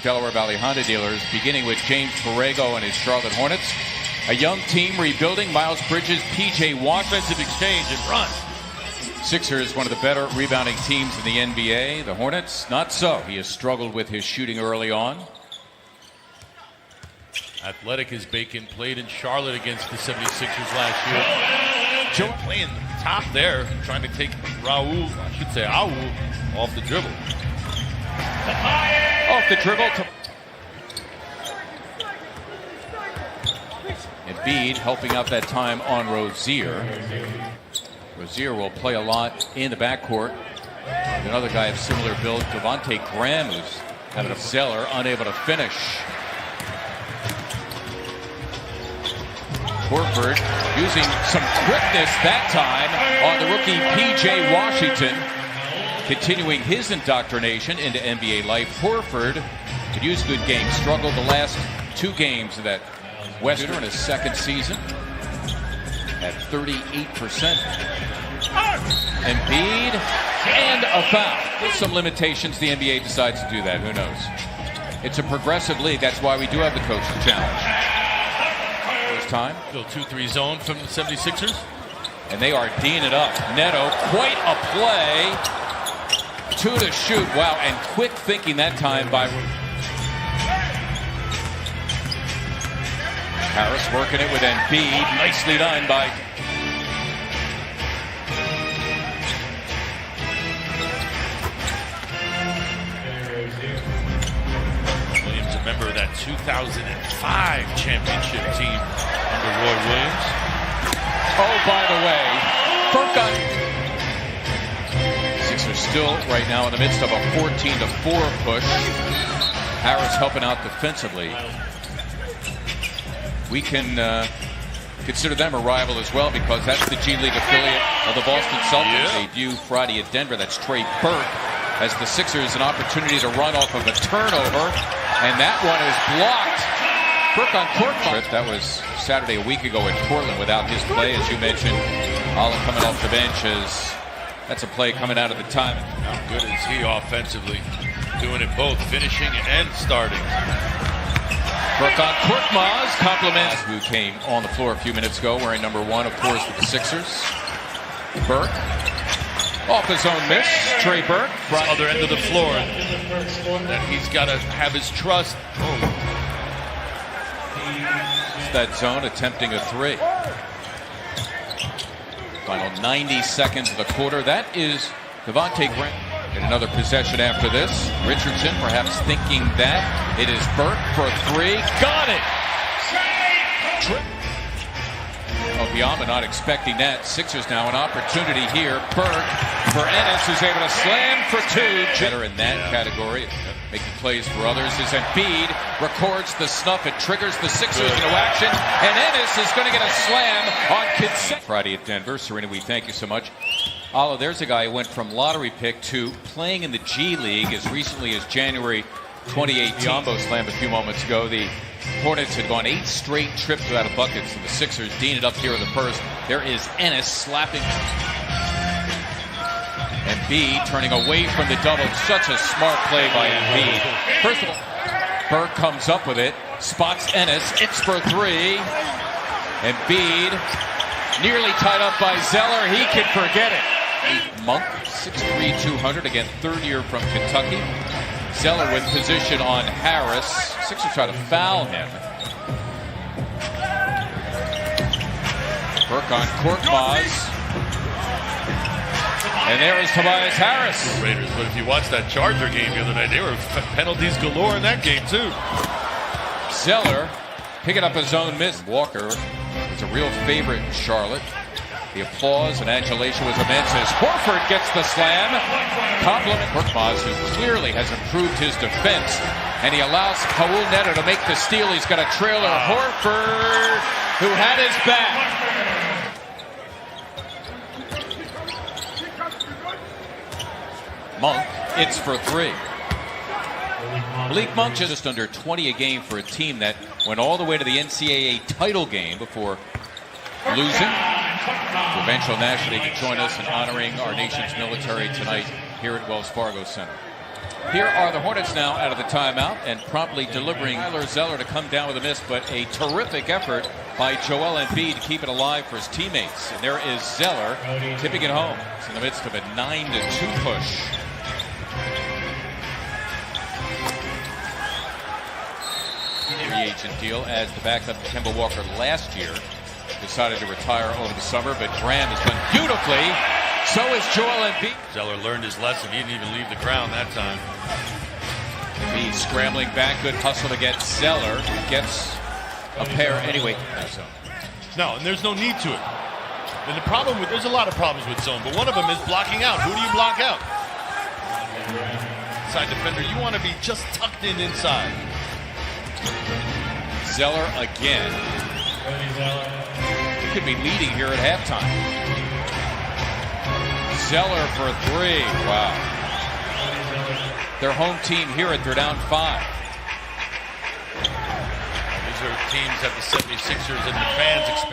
Delaware Valley Honda dealers, beginning with James Borrego and his Charlotte Hornets. A young team rebuilding. Miles Bridges, P.J. Wash. Offensive exchange and run. Sixers, one of the better rebounding teams in the NBA. The Hornets, not so. He has struggled with his shooting early on. Athletic as Bacon played in Charlotte against the 76ers last year. Playing top there, trying to take Aul off the dribble. Off the dribble. Embiid helping out that time on Rozier. Rozier will play a lot in the backcourt. Another guy of similar build, Devontae Graham, who's having a Zeller, unable to finish. Horford using some quickness that time on the rookie P.J. Washington. Continuing his indoctrination into NBA life. Horford could use a good game. Struggled the last two games of that Western in his second season at 38%. Embiid and a foul. With some limitations, the NBA decides to do that. Who knows? It's a progressive league. That's why we do have the coach to challenge. First time. Go 2-3 zone from the 76ers. And they are D'ing it up. Neto, quite a play. Two to shoot. Wow, and quick thinking that time by Harris, working it with Embiid. Nicely done by Williams. Remember that 2005 championship team under Roy Williams. Oh, by the way, Burke Sixers still right now in the midst of a 14-4 push. Harris helping out defensively. We can consider them a rival as well because that's the G League affiliate of the Boston Celtics. Yeah. Debut Friday at Denver. That's Trey Burke as the Sixers an opportunity to run off of a turnover. And that one is blocked. Burke on court. That was Saturday a week ago in Portland without his play, as you mentioned. Alla coming off the bench as that's a play coming out of the time. How good is he offensively? Doing it both, finishing and starting. Burke on Korkmaz, compliments who came on the floor a few minutes ago, wearing number 1, of course, with the Sixers. Burke, off his own miss. Trey Burke, Other end of the floor. That he's got to have his trust. That zone attempting a three. Final 90 seconds of the quarter. That is Devontae Graham. In another possession after this. Richardson perhaps thinking that. It is Burke for a three. Got it! Biyama not expecting that. Sixers now an opportunity here. Burke for Ennis, who's able to slam for two. Better in that category. Making plays for others is Embiid. Records the snuff. It triggers the Sixers into action. And Ennis is going to get a slam on consent. Friday at Denver. Serena, we thank you so much. Alla, there's a guy who went from lottery pick to playing in the G League as recently as January 2018. Biyombo slammed a few moments ago. The Hornets had gone 8 straight trips without a bucket, so the Sixers D'ing it up here in the first. There is Ennis slapping. Embiid turning away from the double. Such a smart play by Embiid. First of all, Burke comes up with it, spots Ennis. It's for three. Embiid nearly tied up by Zeller. He can forget it. Monk, 6'3", 200, again, third year from Kentucky. Zeller with position on Harris. Sixers try to foul him. Burke on Korkmaz. And there is Tobias Harris. Raiders, but if you watched that Charger game the other night, there were penalties galore in that game too. Zeller picking up his own miss. Walker is a real favorite in Charlotte. The applause and adulation was immense as Horford gets the slam. Compliment Korkmaz, who clearly has improved his defense. And he allows Raul Neto to make the steal. He's got a trailer. Horford, who had his back. Monk, it's for three. Malik Monk just under 20 a game for a team that went all the way to the NCAA title game before losing. Provincial National League to join us in honoring our nation's military tonight here at Wells Fargo Center. Here are the Hornets now out of the timeout and promptly delivering Tyler Zeller to come down with a miss, but a terrific effort by Joel Embiid to keep it alive for his teammates. And there is Zeller tipping it home. It's in the midst of a 9-2 push. Free agent deal as the backup to Kemba Walker last year decided to retire over the summer, but Graham has done beautifully. So is Joel Embiid. Zeller learned his lesson. He didn't even leave the ground that time. Embiid scrambling back, good hustle to get Zeller. Gets a pair anyway. No, and there's no need to it. And the problem with, there's a lot of problems with zone, but one of them is blocking out. Who do you block out? Inside defender, you want to be just tucked in inside. Zeller again. He could be leading here at halftime. Zeller for three. Wow. Their home team here, they're down 5. These are teams that the 76ers and the fans expect.